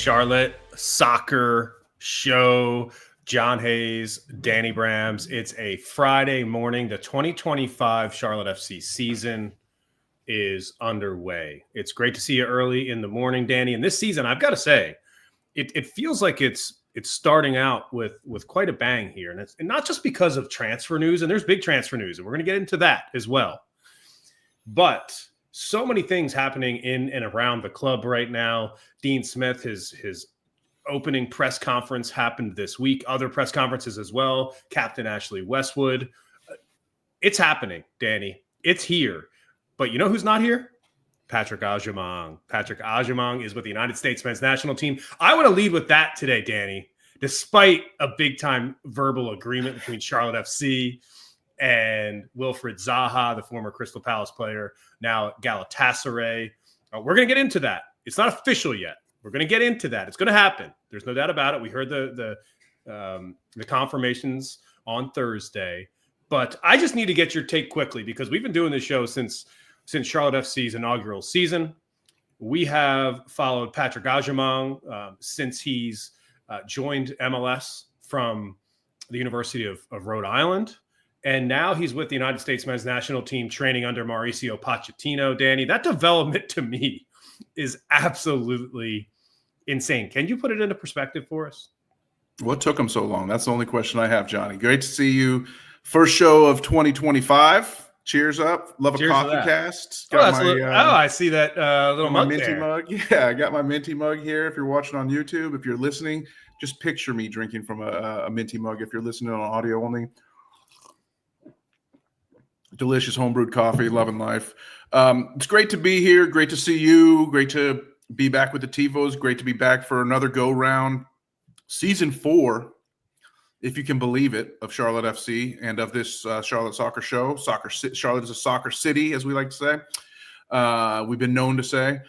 Charlotte Soccer Show. John Hayes, Danny Brams. It's a Friday morning. The 2025 Charlotte FC season is underway. It's great to see you early in the morning, Danny. And this season, I've got to say, it feels like it's starting out with quite a bang here. And not just because of transfer news, and there's big transfer news, and we're going to get into that as well. But so many things happening in and around the club right now. Dean Smith, his opening press conference happened this week. Other press conferences as well. Captain Ashley Westwood. It's happening, Danny. It's here. But you know who's not here? Patrick Agyemang. Patrick Agyemang is with the United States men's national team. I want to lead with that today, Danny, despite a big-time verbal agreement between Charlotte FC and Wilfried Zaha, the former Crystal Palace player, now at Galatasaray. We're going to get into that. It's not official yet. We're going to get into that. It's going to happen. There's no doubt about it. We heard the confirmations on Thursday. But I just need to get your take quickly because we've been doing this show since Charlotte FC's inaugural season. We have followed Patrick Agyemang since he's joined MLS from the University of Rhode Island. And now he's with the United States men's national team training under Mauricio Pochettino. Danny, that development to me is absolutely insane. Can you put it into perspective for us? What took him so long? That's the only question I have, Johnny. Great to see you. First show of 2025. Cheers up. Love a coffee cast. I see that little mug minty there. Mug. Yeah, I got my minty mug here. If you're watching on YouTube, if you're listening, just picture me drinking from a minty mug. If you're listening on audio only. Delicious homebrewed coffee, loving life. It's great to be here. Great to see you. Great to be back with the TiVos. Great to be back for another go-round. Season 4, if you can believe it, of Charlotte FC and of this Charlotte Soccer Show. Charlotte is a soccer city, as we like to say. We've been known to say.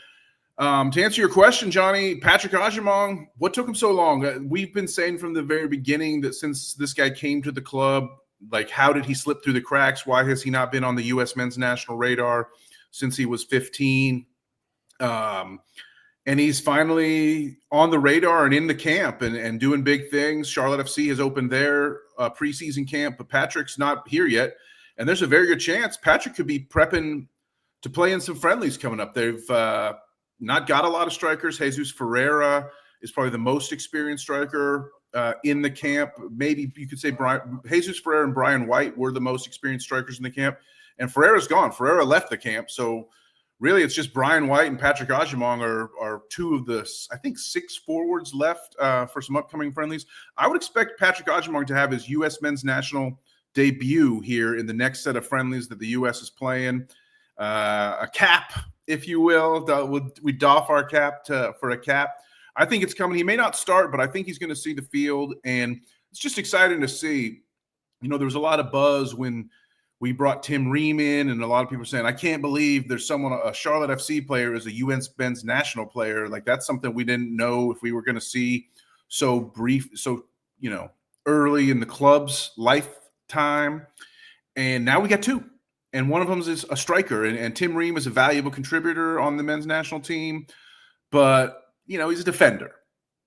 To answer your question, Johnny, Patrick Agyemang, what took him so long? We've been saying from the very beginning that since this guy came to the club, like, how did he slip through the cracks? Why has he not been on the U.S. men's national radar since he was 15? And he's finally on the radar and in the camp and doing big things. Charlotte FC has opened their preseason camp, but Patrick's not here yet. And there's a very good chance Patrick could be prepping to play in some friendlies coming up. They've not got a lot of strikers. Jesus Ferreira is probably the most experienced striker in the camp. Maybe you could say Jesus Ferreira and Brian White were the most experienced strikers in the camp. And Ferreira's gone. Ferreira left the camp. So really it's just Brian White and Patrick Agyemang are two of the, I think, 6 forwards left for some upcoming friendlies. I would expect Patrick Agyemang to have his U.S. men's national debut here in the next set of friendlies that the U.S. is playing. A cap, if you will. We doff our cap for a cap. I think it's coming. He may not start, but I think he's going to see the field, and it's just exciting to see. You know, there was a lot of buzz when we brought Tim Ream in, and a lot of people saying, I can't believe there's someone, a Charlotte FC player is a US men's national player. Like, that's something we didn't know if we were going to see so early in the club's lifetime. And now we got 2. And one of them is a striker, and Tim Ream is a valuable contributor on the men's national team, but he's a defender,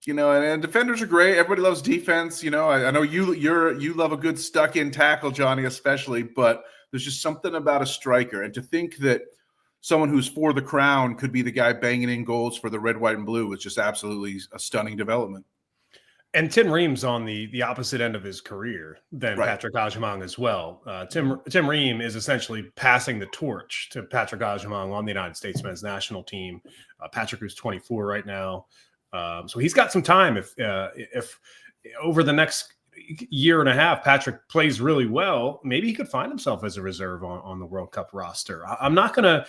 and defenders are great. Everybody loves defense. I know you love a good stuck-in tackle, Johnny, especially, but there's just something about a striker. And to think that someone who's for the crown could be the guy banging in goals for the red, white, and blue is just absolutely a stunning development. And Tim Ream's on the opposite end of his career than Patrick Agyemang as well. Tim Ream is essentially passing the torch to Patrick Agyemang on the United States men's national team. Patrick, who's 24 right now. So he's got some time. If over the next year and a half, Patrick plays really well, maybe he could find himself as a reserve on the World Cup roster. I'm not gonna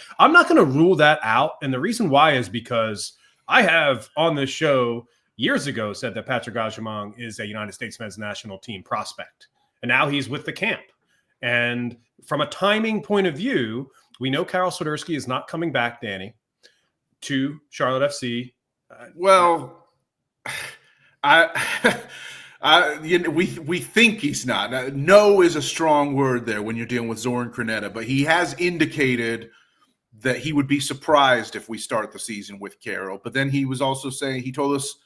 rule that out. And the reason why is because I have on this show years ago said that Patrick Agyemang is a United States men's national team prospect. And now he's with the camp. And from a timing point of view, we know Karol Swiderski is not coming back, Danny, to Charlotte FC. We think he's not. No is a strong word there when you're dealing with Zoran Krneta, but he has indicated that he would be surprised if we start the season with Karol. But then he was also saying, he told us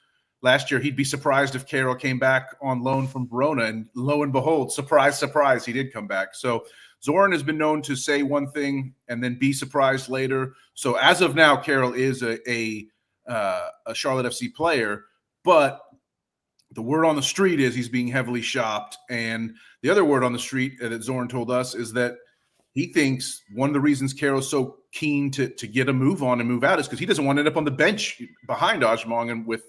last year he'd be surprised if Karol came back on loan from Verona, and lo and behold, surprise, surprise, he did come back. So Zoran has been known to say one thing and then be surprised later. So as of now, Karol is a Charlotte FC player, but the word on the street is he's being heavily shopped. And the other word on the street that Zoran told us is that he thinks one of the reasons Karol's so keen to get a move on and move out is because he doesn't want to end up on the bench behind Agyemang and with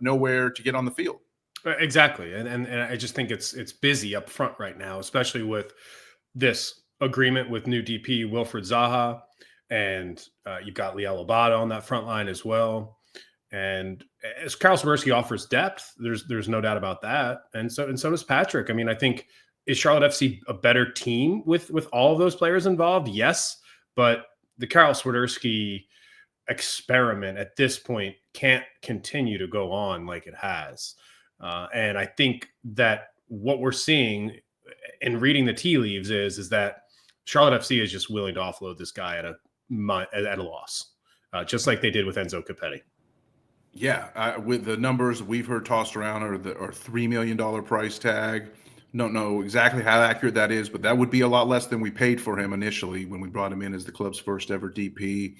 nowhere to get on the field. Exactly, and I just think it's busy up front right now, especially with this agreement with new DP Wilfried Zaha, and you've got Liel Abada on that front line as well. And as Karol Swiderski offers depth, there's no doubt about that, and so does Patrick. I mean, I think, is Charlotte FC a better team with all of those players involved? Yes, but the Karol Swiderski experiment at this point can't continue to go on like it has. And I think that what we're seeing in reading the tea leaves is that Charlotte FC is just willing to offload this guy at a loss, just like they did with Enzo Capetti. Yeah, with the numbers we've heard tossed around are $3 million price tag. Don't know exactly how accurate that is, but that would be a lot less than we paid for him initially when we brought him in as the club's first ever DP.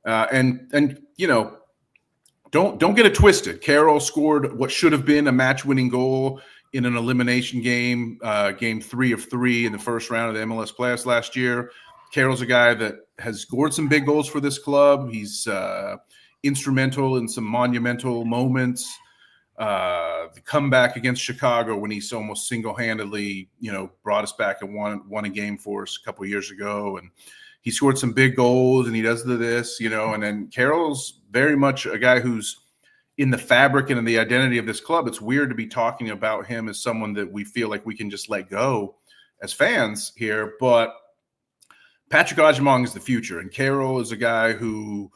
And you know, don't get it twisted. Karol scored what should have been a match-winning goal in an elimination game, game 3 of 3 in the first round of the MLS playoffs last year. Karol's a guy that has scored some big goals for this club. He's instrumental in some monumental moments. The comeback against Chicago when he's almost single-handedly, brought us back and won a game for us a couple of years ago. And he scored some big goals, and he does this, and then Karol's very much a guy who's in the fabric and in the identity of this club. It's weird to be talking about him as someone that we feel like we can just let go as fans here, but Patrick Agyemang is the future, and Karol is a guy who,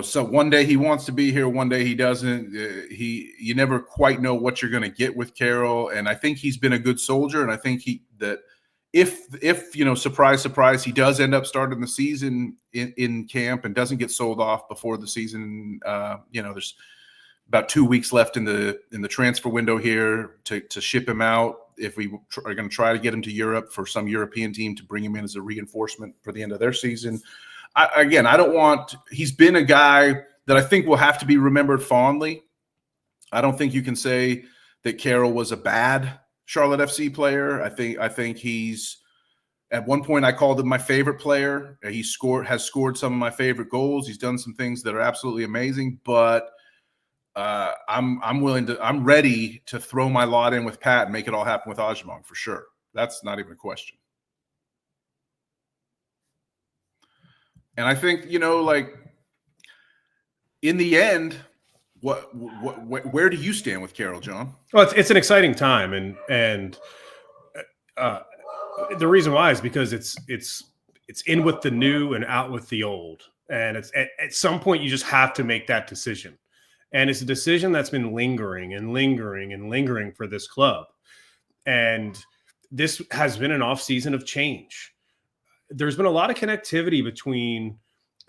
so one day he wants to be here, one day he doesn't. You never quite know what you're going to get with Karol, and I think he's been a good soldier, and I think if surprise, surprise, he does end up starting the season in camp and doesn't get sold off before the season. There's about 2 weeks left in the transfer window here to ship him out. If we are going to try to get him to Europe for some European team to bring him in as a reinforcement for the end of their season. He's been a guy that I think will have to be remembered fondly. I don't think you can say that Karol was a bad Charlotte FC player. I think he's, at one point I called him my favorite player. He has scored some of my favorite goals. He's done some things that are absolutely amazing, but I'm ready to throw my lot in with Pat and make it all happen with Agyemang for sure. That's not even a question. And I think, in the end, where do you stand with Karol, John? Well, it's an exciting time, and the reason why is because it's in with the new and out with the old, and it's at some point you just have to make that decision, and it's a decision that's been lingering and lingering and lingering for this club, and this has been an off season of change. There's been a lot of connectivity between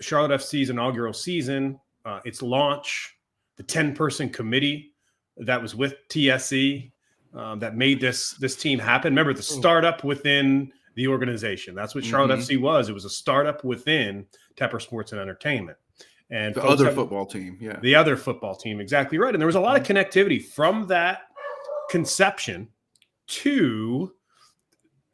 Charlotte FC's inaugural season, its launch, the 10-person committee that was with TSE that made this team happen. Remember, the startup within the organization. That's what Charlotte FC was. It was a startup within Tepper Sports and Entertainment. And the other football team, yeah. The other football team, exactly right. And there was a lot of connectivity from that conception to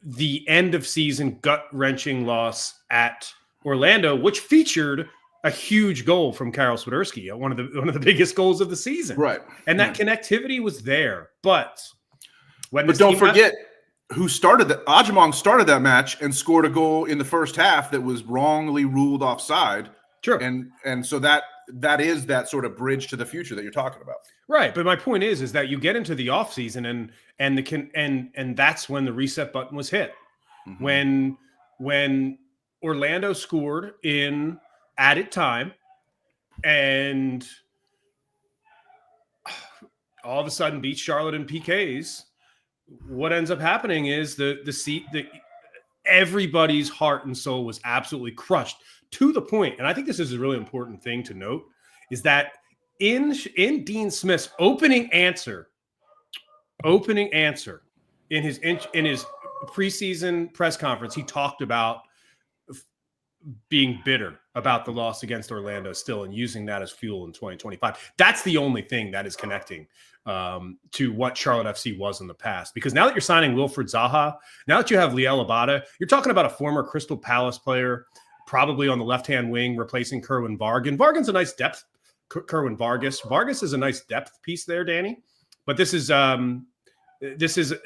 the end of season gut-wrenching loss at Orlando, which featured a huge goal from Karol Swiderski, one of the biggest goals of the season. Right. And that connectivity was there. But don't forget who started that. Agyemang started that match and scored a goal in the first half that was wrongly ruled offside. Sure. And so that is that sort of bridge to the future that you're talking about. Right. But my point is that you get into the offseason and that's when the reset button was hit. Mm-hmm. When Orlando scored in added time and all of a sudden beats Charlotte in PKs, what ends up happening is everybody's heart and soul was absolutely crushed to the point, and I think this is a really important thing to note, is that in Dean Smith's opening answer in his preseason press conference, he talked about being bitter about the loss against Orlando still and using that as fuel in 2025. That's the only thing that is connecting to what Charlotte FC was in the past. Because now that you're signing Wilfried Zaha, now that you have Liel Abada, you're talking about a former Crystal Palace player, probably on the left-hand wing, replacing Kerwin Vargan. Vargan's a nice depth. Kerwin Vargas. Vargas is a nice depth piece there, Danny. But this is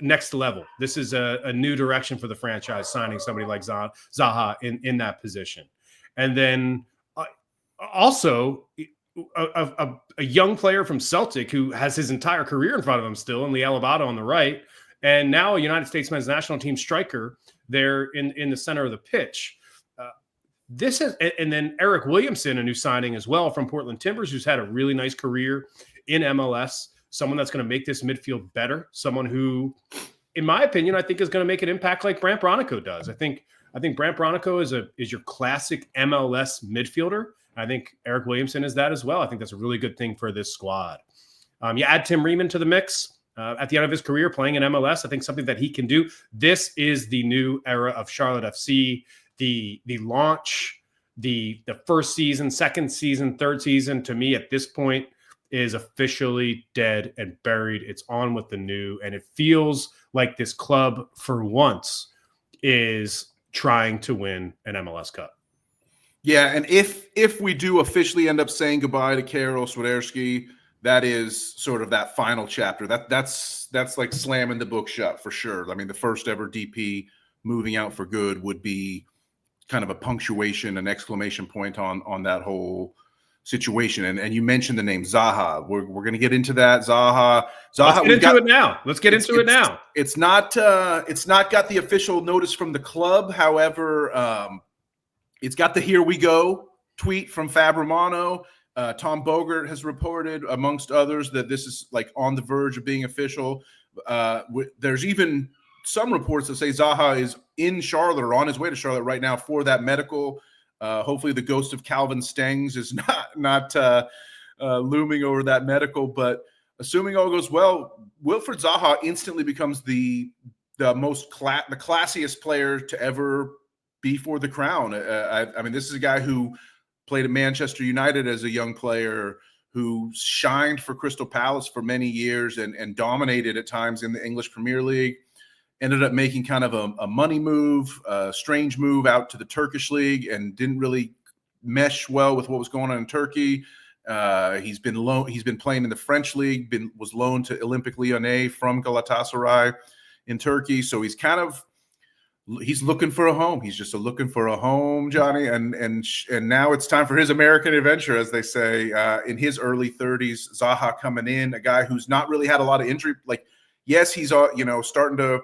next level. This is a new direction for the franchise, signing somebody like Zaha in that position. And then also a young player from Celtic who has his entire career in front of him still, in Liel Abada on the right, and now a United States men's national team striker there in the center of the pitch. And then Eric Williamson, a new signing as well from Portland Timbers, who's had a really nice career in MLS. Someone that's going to make this midfield better. Someone who, in my opinion, I think is going to make an impact like Brandt Bronico does. I think Brandt Bronico is your classic MLS midfielder. I think Eric Williamson is that as well. I think that's a really good thing for this squad. You add Tim Riemann to the mix at the end of his career playing in MLS. I think something that he can do. This is the new era of Charlotte FC. The launch, the first season, second season, third season, to me at this point is officially dead and buried. It's on with the new, and it feels like this club for once is trying to win an MLS Cup. Yeah, and if we do officially end up saying goodbye to Karol Swiderski, that is sort of that final chapter. That's like slamming the book shut for sure. I mean, the first ever DP moving out for good would be kind of a punctuation, an exclamation point on that whole situation. And you mentioned the name Zaha. We're going to get into that. Zaha. Let's get into it now. Let's get into it now. It's not got the official notice from the club. However, it's got the "Here we go" tweet from Fab Romano. Tom Bogert has reported, amongst others, that this is like on the verge of being official. There's even some reports that say Zaha is in Charlotte or on his way to Charlotte right now for that medical. Hopefully the ghost of Calvin Stengs is not looming over that medical, but assuming all goes well, Wilfried Zaha instantly becomes the classiest player to ever be for the crown. I mean, this is a guy who played at Manchester United as a young player, who shined for Crystal Palace for many years and dominated at times in the English Premier League. Ended up making kind of a money move, a strange move out to the Turkish league, and didn't really mesh well with what was going on in Turkey. He's been playing in the French league, was loaned to Olympique Lyonnais from Galatasaray in Turkey. So he's looking for a home. He's just looking for a home, Johnny. And now it's time for his American adventure, as they say. In his early 30s, Zaha coming in, a guy who's not really had a lot of injury. Like, yes, he's starting to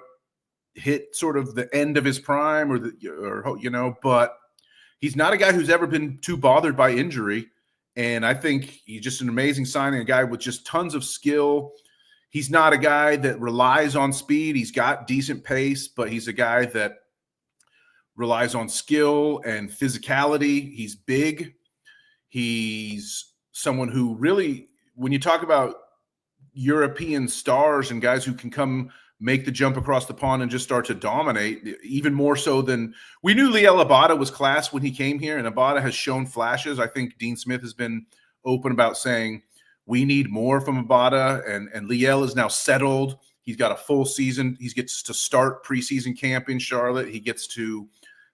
hit sort of the end of his prime, but he's not a guy who's ever been too bothered by injury. And I think he's just an amazing signing, a guy with just tons of skill. He's not a guy that relies on speed. He's got decent pace, but he's a guy that relies on skill and physicality. He's big. He's someone who really, when you talk about European stars and guys who can come make the jump across the pond and just start to dominate, even more so than we knew. Liel Abada was class when he came here, and Abada has shown flashes. I think Dean Smith has been open about saying we need more from Abada, and Liel is now settled. He's got a full season. He gets to start preseason camp in Charlotte.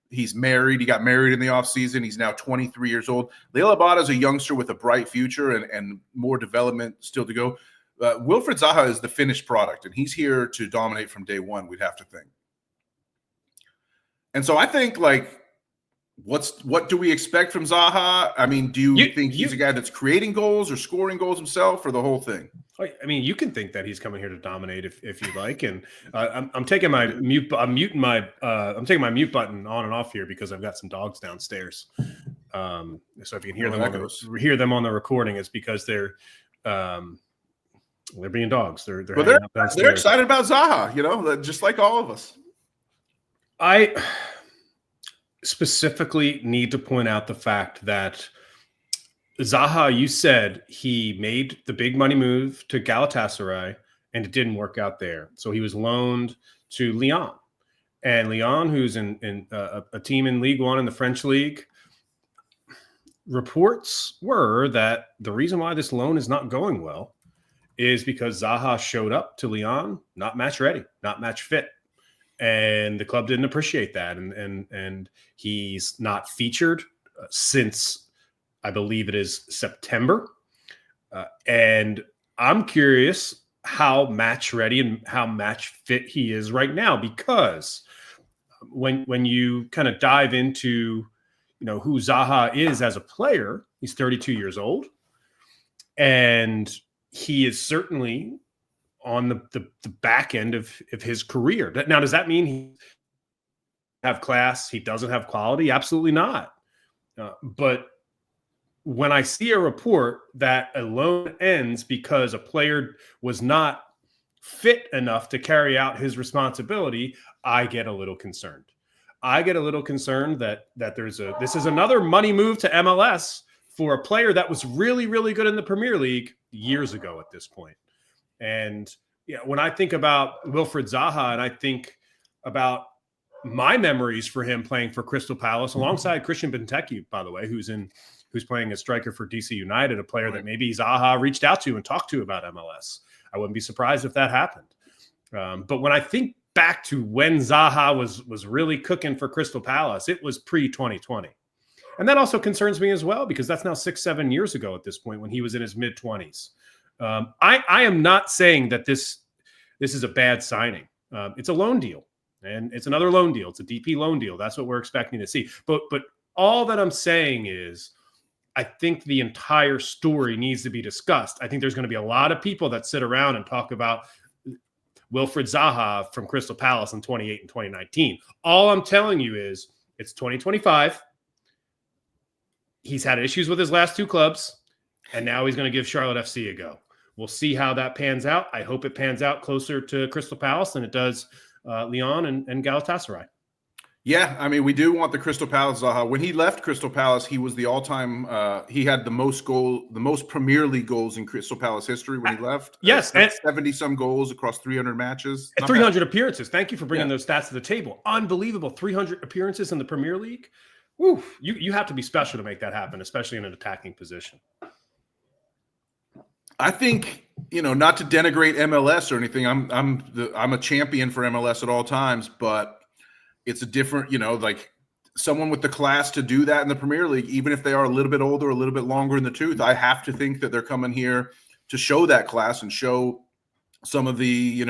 He's married. He got married in the offseason. He's now 23 years old. Liel Abada is a youngster with a bright future and more development still to go. Wilfried Zaha is the finished product, and he's here to dominate from day one, we'd have to think. And so I think, like, what do we expect from Zaha? I mean, do you think he's a guy that's creating goals or scoring goals himself, or the whole thing? I mean, you can think that he's coming here to dominate if you like. And I'm taking my mute. I'm taking my mute button on and off here because I've got some dogs downstairs. So if you can hear them on the recording, it's because they're being dogs. They're excited about Zaha, just like all of us. I specifically need to point out the fact that Zaha, you said he made the big money move to Galatasaray, and it didn't work out there. So he was loaned to Lyon. And Lyon, who's in a team in League One in the French league, reports were that the reason why this loan is not going well is because Zaha showed up to Lyon not match ready, not match fit. And the club didn't appreciate that. And he's not featured since, I believe it is September. And I'm curious how match ready and how match fit he is right now, because when you kind of dive into, who Zaha is as a player, he's 32 years old, and he is certainly on the back end of his career. Now, does that mean he have class? He doesn't have quality? Absolutely not. But when I see a report that a loan ends because a player was not fit enough to carry out his responsibility, I get a little concerned. I get a little concerned that this is another money move to MLS for a player that was really, really good in the Premier League years ago at this point. And when I think about Wilfried Zaha, and I think about my memories for him playing for Crystal Palace alongside Christian Benteke, by the way, who's playing as striker for DC United, a player that maybe Zaha reached out to and talked to about MLS. I wouldn't be surprised if that happened. But when I think back to when Zaha was really cooking for Crystal Palace, it was pre-2020. And that also concerns me as well, because that's now 6-7 years ago at this point, when he was in his mid-20s. I am not saying that this is a bad signing. It's a loan deal, and it's another loan deal. It's a DP loan deal. That's what we're expecting to see. But all that I'm saying is, I think the entire story needs to be discussed. I think there's going to be a lot of people that sit around and talk about Wilfried Zaha from Crystal Palace in 2008 and 2019. All I'm telling you is it's 2025. He's had issues with his last two clubs, and now he's going to give Charlotte FC a go. We'll see how that pans out. I hope it pans out closer to Crystal Palace than it does Lyon and Galatasaray. Yeah, I mean, we do want the Crystal Palace Zaha. When he left Crystal Palace, he was the all-time. He had the most Premier League goals in Crystal Palace history when he left. Yes, and 70-some goals across 300 matches, and 300 appearances. Thank you for bringing those stats to the table. Unbelievable, 300 appearances in the Premier League. Woo, you have to be special to make that happen, especially in an attacking position. I think, not to denigrate MLS or anything. I'm a champion for MLS at all times, but it's a different, like someone with the class to do that in the Premier League, even if they are a little bit older, a little bit longer in the tooth. I have to think that they're coming here to show that class and show some of the,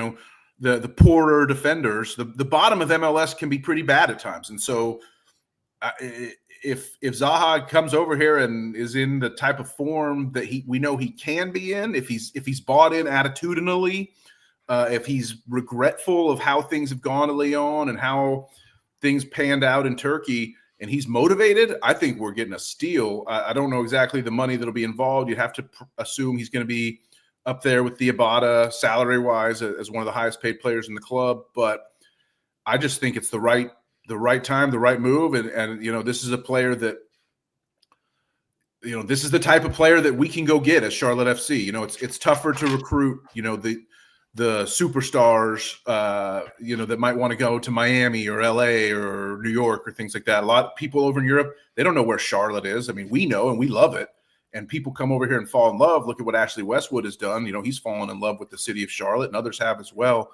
the poorer defenders. The bottom of MLS can be pretty bad at times. And so if Zaha comes over here and is in the type of form that we know he can be in, if he's bought in attitudinally, if he's regretful of how things have gone to Lyon and how things panned out in Turkey, and he's motivated, I think we're getting a steal. I don't know exactly the money that'll be involved. You'd have to assume he's going to be up there with Diabata salary-wise as one of the highest-paid players in the club. But I just think it's the right time, the right move, and this is a player that this is the type of player that we can go get as Charlotte FC. It's tougher to recruit. The superstars, that might want to go to Miami or LA or New York or things like that. A lot of people over in Europe, they don't know where Charlotte is. I mean, we know and we love it. And people come over here and fall in love. Look at what Ashley Westwood has done. He's fallen in love with the city of Charlotte, and others have as well.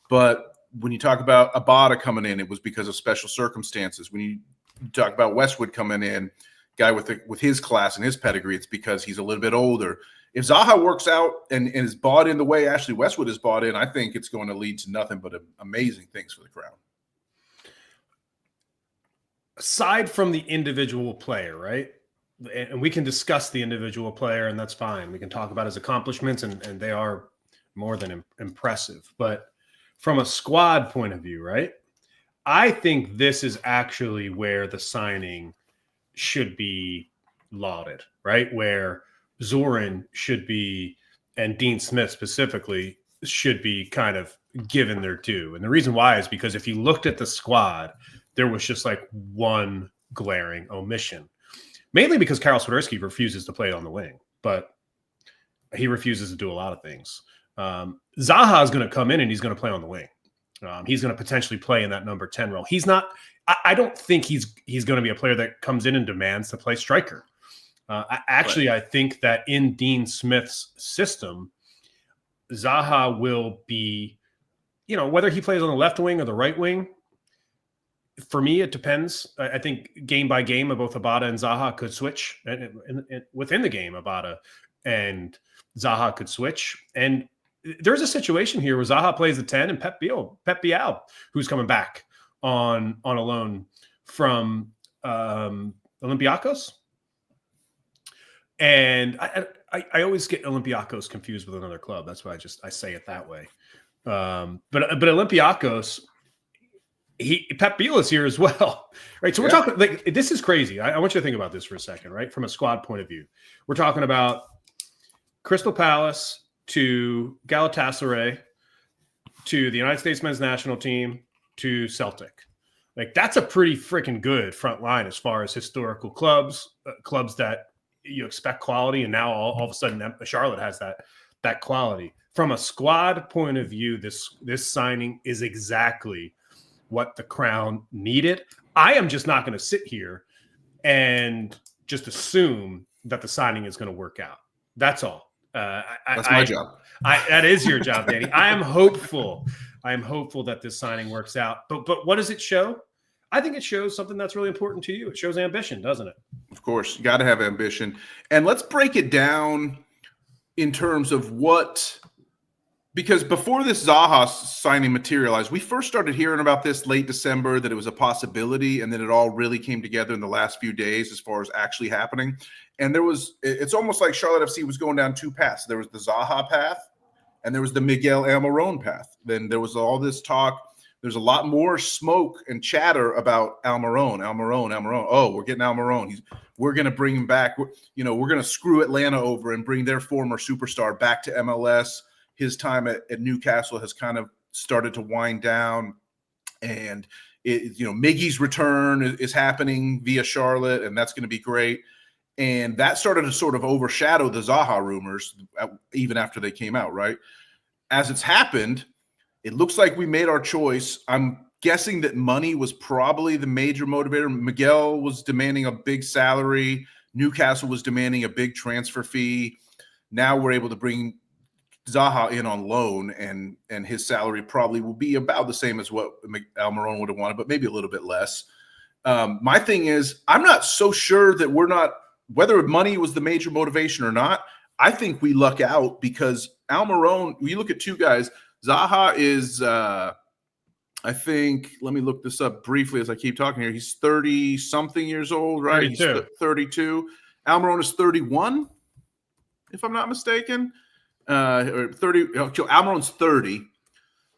But when you talk about Abada coming in, it was because of special circumstances. When you talk about Westwood coming in, guy with his class and his pedigree, it's because he's a little bit older. If Zaha works out and is bought in the way Ashley Westwood is bought in, I think it's going to lead to nothing but amazing things for the Crown. Aside from the individual player, right? And we can discuss the individual player, and that's fine. We can talk about his accomplishments, and they are more than impressive. But from a squad point of view, right? I think this is actually where the signing should be lauded, right? Where Zoran should be, and Dean Smith specifically, should be kind of given their due. And the reason why is because if you looked at the squad, there was just like one glaring omission. mainly because Karol Swiderski refuses to play on the wing, but he refuses to do a lot of things. Zaha is going to come in and he's going to play on the wing. He's going to potentially play in that number 10 role. He's not. I don't think he's going to be a player that comes in and demands to play striker. I think that in Dean Smith's system, Zaha will be, whether he plays on the left wing or the right wing. For me, it depends. I think game by game, both Abada and Zaha could switch. And within the game, Abada and Zaha could switch. And there's a situation here where Zaha plays the 10 and Pep Bial, who's coming back on a loan from Olympiacos. And I always get Olympiacos confused with another club. That's why I say it that way. But Olympiacos, Pep Bial is here as well, right? So we're talking like this is crazy. I want you to think about this for a second, right? From a squad point of view, we're talking about Crystal Palace to Galatasaray to the United States men's national team to Celtic. Like that's a pretty freaking good front line as far as historical clubs that you expect quality, and now all of a sudden Charlotte has that quality. From a squad point of view, this signing is exactly what the Crown needed. I am just not going to sit here and just assume that the signing is going to work out. That's all. That's my job. That is your job, Danny. I am hopeful that this signing works out. But what does it show? I think it shows something that's really important to you. It shows ambition, doesn't it? Of course, you got to have ambition. And let's break it down in terms of what, because before this Zaha signing materialized, we first started hearing about this late December, that it was a possibility, and then it all really came together in the last few days as far as actually happening. And it's almost like Charlotte FC was going down two paths. There was the Zaha path, and there was the Miguel Almiron path. Then there was all this talk. There's a lot more smoke and chatter about Almiron. Oh, we're getting Almiron. We're going to bring him back. We're going to screw Atlanta over and bring their former superstar back to MLS. His time at Newcastle has kind of started to wind down, and Miggy's return is happening via Charlotte, and that's going to be great. And that started to sort of overshadow the Zaha rumors even after they came out, right? As it's happened, it looks like we made our choice. I'm guessing that money was probably the major motivator. Miguel was demanding a big salary. Newcastle was demanding a big transfer fee. Now we're able to bring Zaha in on loan, and his salary probably will be about the same as what Almiron would have wanted, but maybe a little bit less. My thing is, I'm not so sure that whether money was the major motivation or not. I think we luck out because Almiron, you look at two guys. Zaha is, I think, let me look this up briefly as I keep talking here. He's 30-something years old, right? 32. He's 32. Almiron is 31, if I'm not mistaken. Or 30. Almiron's 30.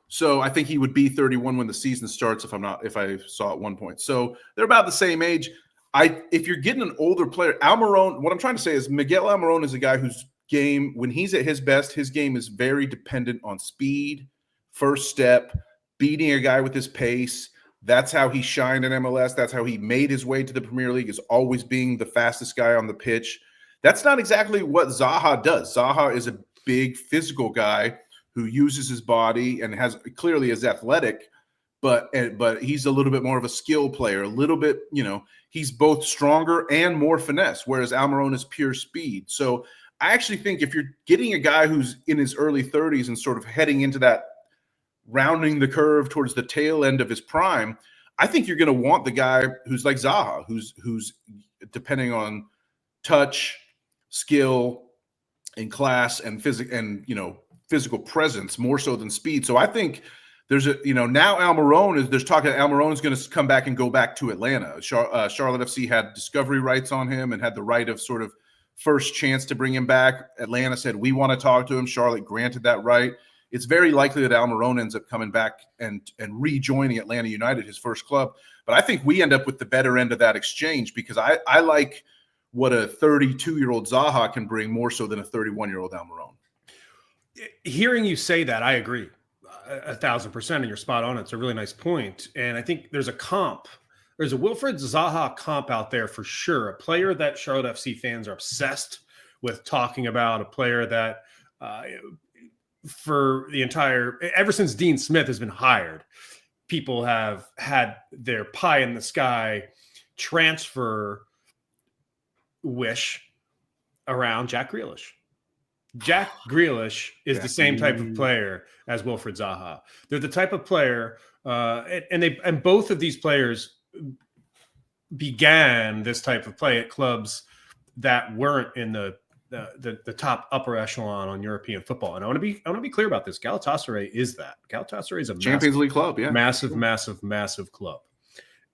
So I think he would be 31 when the season starts, if I saw at one point. So they're about the same age. If you're getting an older player, Almiron, what I'm trying to say is Miguel Almiron is a guy whose game, when he's at his best, his game is very dependent on speed, first step, beating a guy with his pace. That's how he shined in MLS. That's how he made his way to the Premier League, is always being the fastest guy on the pitch. That's not exactly what Zaha does. Zaha is a big physical guy who uses his body and clearly is athletic, but he's a little bit more of a skill player, a little bit, he's both stronger and more finesse, whereas Almiron is pure speed. So I actually think if you're getting a guy who's in his early 30s and sort of heading into that, rounding the curve towards the tail end of his prime, I think you're going to want the guy who's like Zaha, who's depending on touch, skill, and class and physical presence more so than speed. So I think there's now there's talk that Almiron is going to come back and go back to Atlanta. Charlotte FC had discovery rights on him and had the right of sort of first chance to bring him back. Atlanta said, we want to talk to him. Charlotte granted that right. It's very likely that Almiron ends up coming back and rejoining Atlanta United, his first club. But I think we end up with the better end of that exchange because I like what a 32-year-old Zaha can bring more so than a 31-year-old Almiron. Hearing you say that, I agree 1,000%, and you're spot on. It's a really nice point. And I think there's a comp there's a Wilfried Zaha comp out there for sure. A player that Charlotte FC fans are obsessed with talking about, a player that for the ever since Dean Smith has been hired, people have had their pie in the sky transfer wish around Jack Grealish. Jack Grealish is the same type of player as Wilfried Zaha. They're the type of player, and both of these players began this type of play at clubs that weren't in the top upper echelon on European football. And I want to be clear about this. Galatasaray is that. Galatasaray is a Champions League club, yeah, massive club.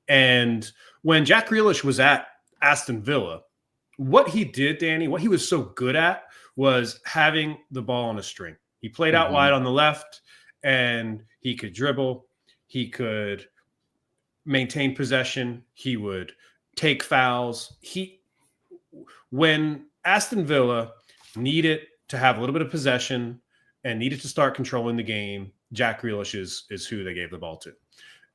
And when Jack Grealish was at Aston Villa, what he did, Danny, what he was so good at was having the ball on a string. He played out wide on the left, and he could dribble. He could maintain possession. He would take fouls. When Aston Villa needed to have a little bit of possession and needed to start controlling the game, Jack Grealish is who they gave the ball to.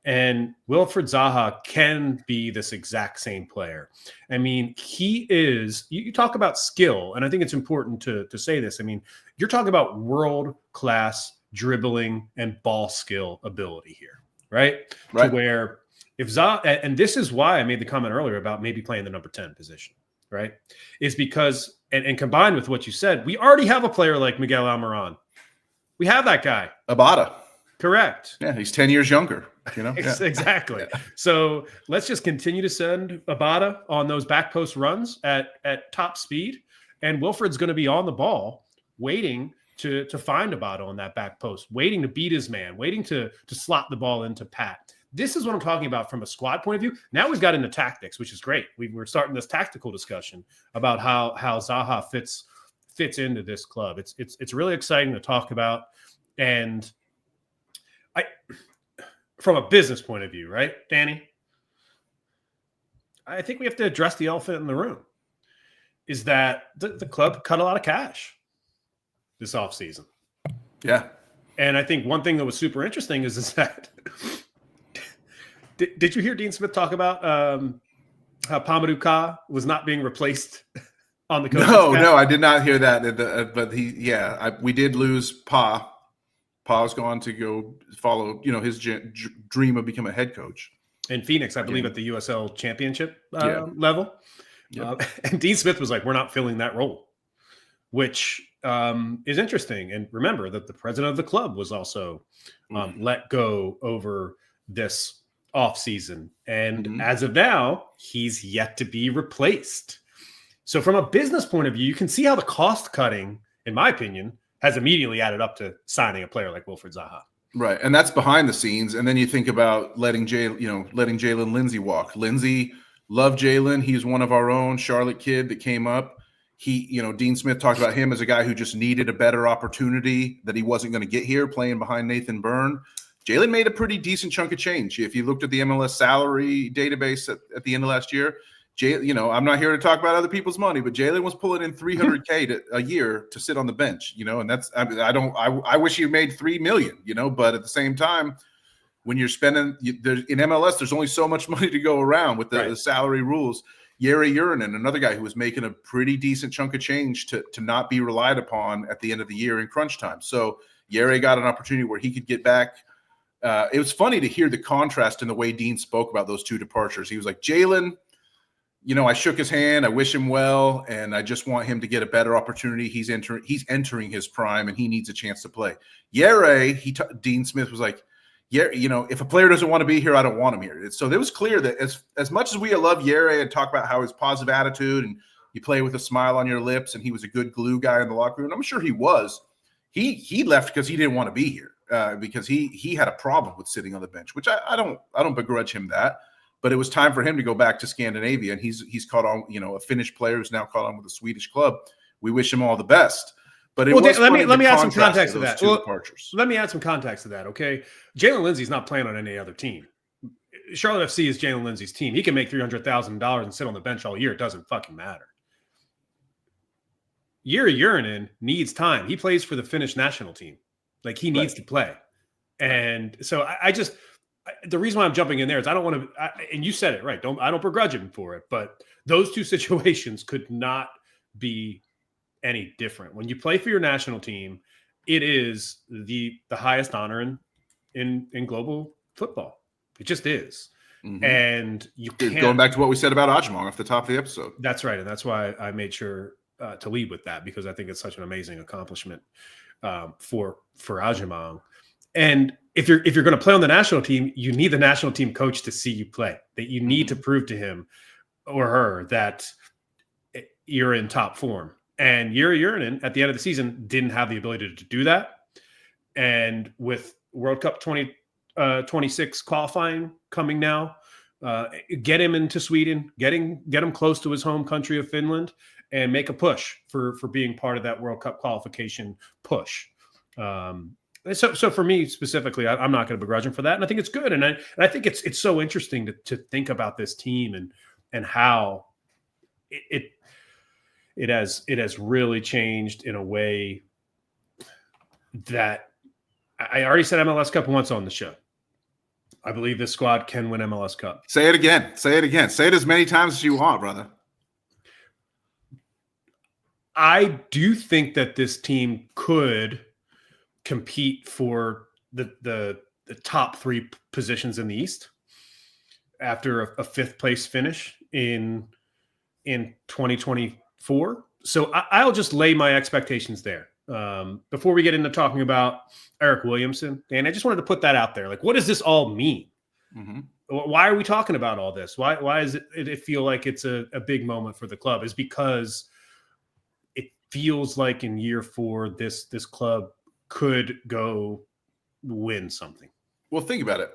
And Wilfried Zaha can be this exact same player. I mean, he is, you talk about skill, and I think it's important to say this. I mean, you're talking about world-class dribbling and ball skill ability here, right? To where if Zaha, and this is why I made the comment earlier about maybe playing the number 10 position, right? Is because, and combined with what you said, we already have a player like Miguel Almiron. We have that guy. Abada. Correct. Yeah, he's 10 years younger. Exactly. Yeah. So let's just continue to send Abada on those back post runs at top speed, and Wilfried's going to be on the ball, waiting to find Abada on that back post, waiting to beat his man, waiting to slot the ball into Pat. This is what I'm talking about from a squad point of view. Now we've got into tactics, which is great. We're starting this tactical discussion about how Zaha fits into this club. It's really exciting to talk about, and from a business point of view, right, Danny? I think we have to address the elephant in the room, is that the club cut a lot of cash this offseason. Yeah. And I think one thing that was super interesting is that did you hear Dean Smith talk about how Pamadou Ka was not being replaced on the coaching staff? No, I did not hear that. But we did lose Pa. Pa's gone to go follow, his dream of becoming a head coach in Phoenix, I believe, at the USL Championship level. Yep. And Dean Smith was like, "We're not filling that role," which is interesting. And remember that the president of the club was also let go over this offseason, and as of now, he's yet to be replaced. So, from a business point of view, you can see how the cost cutting, in my opinion, has immediately added up to signing a player like Wilfried Zaha. Right. And that's behind the scenes. And then you think about letting Jalen Lindsay walk. Lindsay loved Jalen. He's one of our own, Charlotte kid that came up. Dean Smith talked about him as a guy who just needed a better opportunity, that he wasn't going to get here playing behind Nathan Byrne. Jalen made a pretty decent chunk of change. If you looked at the MLS salary database at the end of last year, I'm not here to talk about other people's money, but Jalen was pulling in $300K a year to sit on the bench, and that's, I wish he made $3 million, but at the same time, when you're spending in MLS, there's only so much money to go around with the salary rules. Yeri Urinen, another guy who was making a pretty decent chunk of change to not be relied upon at the end of the year in crunch time. So Yeri got an opportunity where he could get back. It was funny to hear the contrast in the way Dean spoke about those two departures. He was like, Jalen, I shook his hand. I wish him well, and I just want him to get a better opportunity. He's entering his prime, and he needs a chance to play. Yere, Dean Smith was like, yeah, if a player doesn't want to be here, I don't want him here. So it was clear that as much as we love Yere and talk about how his positive attitude and you play with a smile on your lips, and he was a good glue guy in the locker room, and I'm sure he was. He left because he didn't want to be here because he had a problem with sitting on the bench, which I don't begrudge him that. But it was time for him to go back to Scandinavia, and he's caught on, a Finnish player who's now caught on with a Swedish club. We wish him all the best. But let me add some context to that. Let me add some context to that, okay? Jalen Lindsay's not playing on any other team. Charlotte FC is Jalen Lindsay's team. He can make $300,000 and sit on the bench all year. It doesn't fucking matter. Yuri Urinen needs time. He plays for the Finnish national team. Like, he needs to play. And so I just the reason why I'm jumping in there is I don't want to, and you said it right. I don't begrudge him for it, but those two situations could not be any different. When you play for your national team, it is the highest honor in global football. It just is. Mm-hmm. And you can't, going back to what we said about Agyemang off the top of the episode. That's right. And that's why I made sure to lead with that, because I think it's such an amazing accomplishment for Agyemang. And if you're going to play on the national team, you need the national team coach to see you play, that you need to prove to him or her that you're in top form. And Yuri Urinen at the end of the season didn't have the ability to do that. And with World Cup 2026 qualifying coming now, get him into Sweden, get him close to his home country of Finland, and make a push for being part of that World Cup qualification push. So for me specifically, I'm not going to begrudge him for that, and I think it's good. And I think it's so interesting to think about this team and how it has really changed in a way that I already said MLS Cup once on the show. I believe this squad can win MLS Cup. Say it again. Say it again. Say it as many times as you want, brother. I do think that this team could compete for the top three positions in the East after a fifth place finish in 2024. So I'll just lay my expectations there. Before we get into talking about Eric Williamson, and I just wanted to put that out there. Like, what does this all mean? Mm-hmm. Why are we talking about all this? Why does it feel like it's a big moment for the club? Is because it feels like in year 4, this club could go win something. Well, think about it.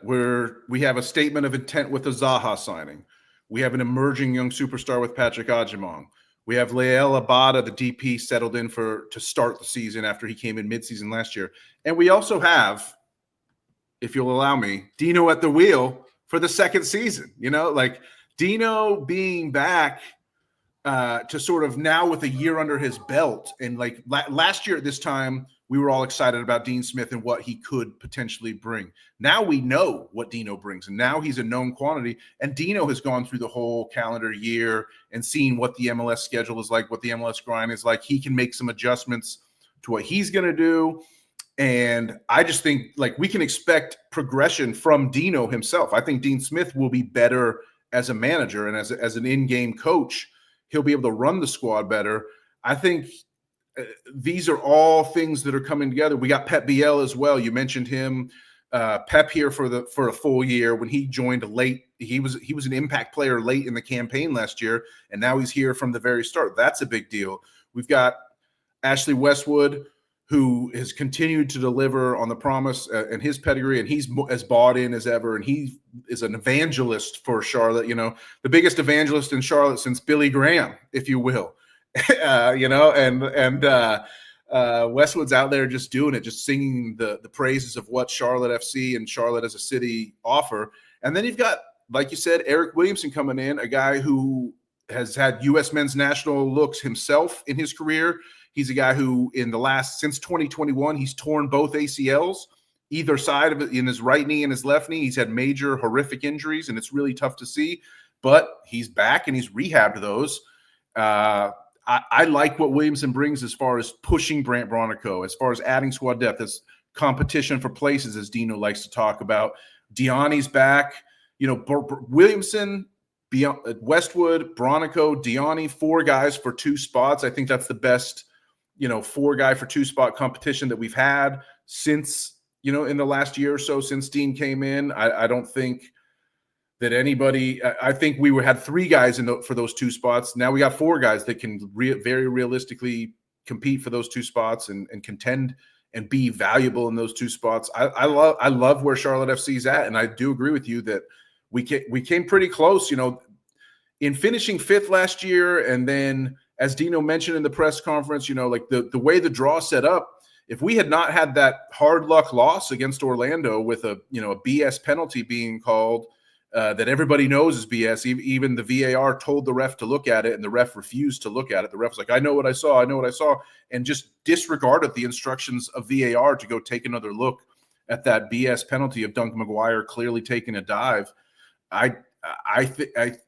We have a statement of intent with the Zaha signing. We have an emerging young superstar with Patrick Agyemang. We have Lael Abada, the DP, settled in to start the season after he came in midseason last year. And we also have, if you'll allow me, Dino at the wheel for the second season. You know, like Dino being back to sort of now with a year under his belt. And like last year at this time, we were all excited about Dean Smith and what he could potentially bring. Now we know what Dino brings, and now he's a known quantity. And Dino has gone through the whole calendar year and seen what the MLS schedule is like, what the MLS grind is like. He can make some adjustments to what he's going to do. And I just think like we can expect progression from Dino himself. I think Dean Smith will be better as a manager and as an in-game coach. He'll be able to run the squad better. I think these are all things that are coming together. We got Pep Biel as well. You mentioned him. Pep here for a full year. When he joined late, he was an impact player late in the campaign last year, and now he's here from the very start. That's a big deal. We've got Ashley Westwood, who has continued to deliver on the promise and his pedigree, and he's as bought in as ever, and he is an evangelist for Charlotte, you know, the biggest evangelist in Charlotte since Billy Graham, if you will. You know, and Westwood's out there just doing it, just singing the praises of what Charlotte FC and Charlotte as a city offer. And then you've got, like you said, Eric Williamson coming in, a guy who has had U.S. men's national looks himself in his career. He's a guy who since 2021, he's torn both ACLs, either side of it, in his right knee and his left knee. He's had major horrific injuries, and it's really tough to see, but he's back and he's rehabbed those. I like what Williamson brings as far as pushing Brant Bronico, as far as adding squad depth, as competition for places, as Dino likes to talk about. Diani's back. You know, Williamson, Westwood, Bronico, Diani, 4 guys for 2 spots. I think that's the best, 4-guy for 2-spot competition that we've had since, in the last year or so since Dean came in. I don't think that anybody – I think we had 3 guys for those 2 spots. Now we got 4 guys that can very realistically compete for those 2 spots and contend and be valuable in those 2 spots. I love where Charlotte FC's at, and I do agree with you that we came pretty close, in finishing 5th last year. And then, as Dino mentioned in the press conference, like the way the draw set up, if we had not had that hard luck loss against Orlando with a BS penalty being called – that everybody knows is BS. Even the VAR told the ref to look at it, and the ref refused to look at it. The ref was like, I know what I saw, and just disregarded the instructions of VAR to go take another look at that BS penalty of Duncan McGuire clearly taking a dive.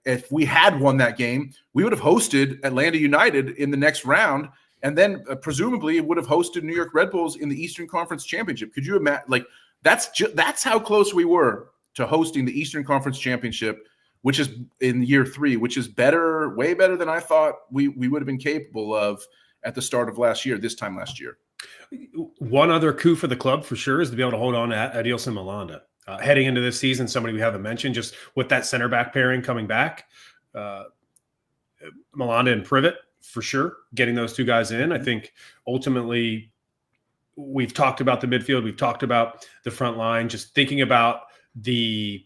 If we had won that game, we would have hosted Atlanta United in the next round, and then presumably would have hosted New York Red Bulls in the Eastern Conference Championship. Could you imagine? Like that's how close we were to hosting the Eastern Conference Championship, which is in year 3, which is better, way better than I thought we would have been capable of at the start of this time last year. One other coup for the club for sure is to be able to hold on to Adilson Malanda. Heading into this season, somebody we haven't mentioned, just with that center back pairing coming back, Malanda and Privet for sure, getting those 2 guys in. I think ultimately we've talked about the midfield. We've talked about the front line, just thinking about the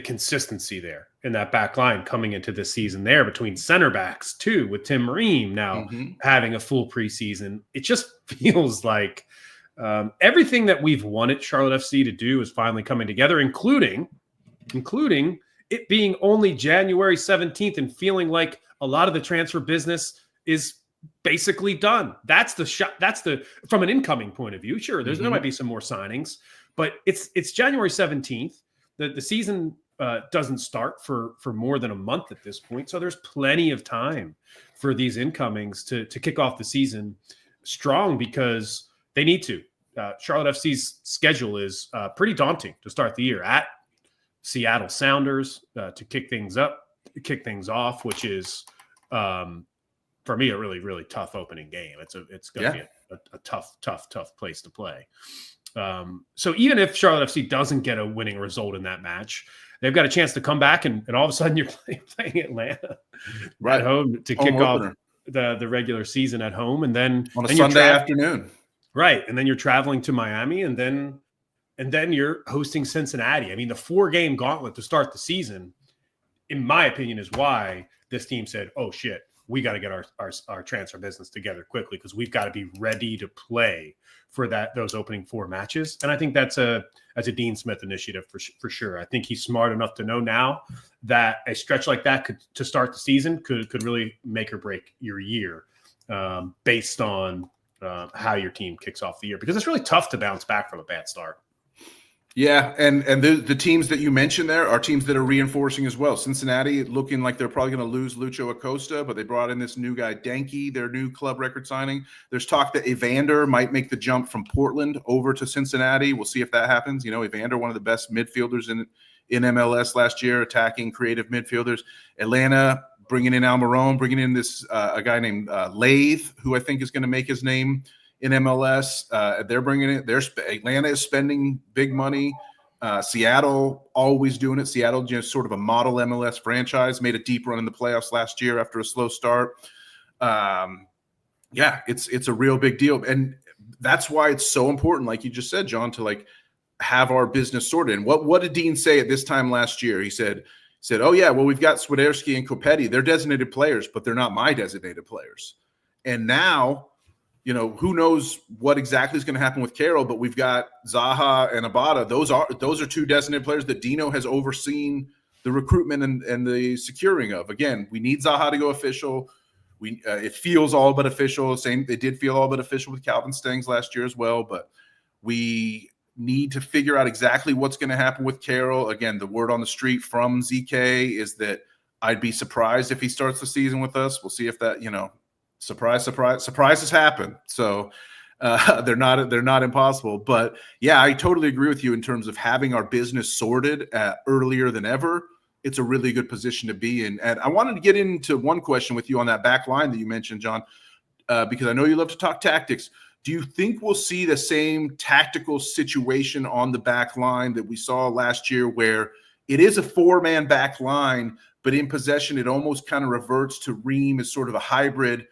consistency there in that back line coming into this season there between center backs too, with Tim Ream now having a full preseason. It just feels like everything that we've wanted Charlotte FC to do is finally coming together, including it being only January 17th and feeling like a lot of the transfer business is basically done. That's the shot. That's from an incoming point of view. Sure, there might be some more signings, but it's January 17th. The season doesn't start for more than a month at this point. So there's plenty of time for these incomings to kick off the season strong, because they need to. Charlotte FC's schedule is pretty daunting to start the year. At Seattle Sounders to kick things off, which is for me a really, really tough opening game. It's going to be a tough place to play. So even if Charlotte FC doesn't get a winning result in that match, they've got a chance to come back and all of a sudden you're playing Atlanta at home to kick off the regular season at home, and then on a Sunday afternoon. Right. And then you're traveling to Miami, and then you're hosting Cincinnati. I mean, the 4-game gauntlet to start the season, in my opinion, is why this team said, oh shit, we got to get our transfer business together quickly, because we've got to be ready to play for those opening 4 matches. And I think that's a Dean Smith initiative for sure. I think he's smart enough to know now that a stretch like that to start the season could really make or break your year based on how your team kicks off the year, because it's really tough to bounce back from a bad start. Yeah, and the teams that you mentioned there are teams that are reinforcing as well. Cincinnati looking like they're probably going to lose Lucho Acosta, but they brought in this new guy, Denke, their new club record signing. There's talk that Evander might make the jump from Portland over to Cincinnati. We'll see if that happens. You know, Evander, one of the best midfielders in MLS last year, attacking creative midfielders. Atlanta bringing in Almiron, bringing in this a guy named Lathe, who I think is going to make his name in MLS. They're bringing it. Atlanta is spending big money. Seattle always doing it. Seattle just sort of a model MLS franchise, made a deep run in the playoffs last year after a slow start. It's a real big deal. And that's why it's so important, like you just said, John, to like have our business sorted. And what did Dean say at this time last year? He said, oh yeah, well, we've got Swiderski and Copetti. They're designated players, but they're not my designated players. And now, you know, who knows what exactly is going to happen with Karol, but we've got Zaha and Abada. Those are 2 designated players that Dino has overseen the recruitment and the securing of. Again, we need Zaha to go official. It feels all but official. It did feel all but official with Calvin Stengs last year as well, but we need to figure out exactly what's going to happen with Karol. Again, the word on the street from ZK is that I'd be surprised if he starts the season with us. We'll see if that, you know, surprises happen. So they're not impossible. But yeah, I totally agree with you in terms of having our business sorted earlier than ever. It's a really good position to be in. And I wanted to get into one question with you on that back line that you mentioned, John, because I know you love to talk tactics. Do you think we'll see the same tactical situation on the back line that we saw last year, where it is a 4-man back line, but in possession, it almost kind of reverts to Ream as sort of a hybrid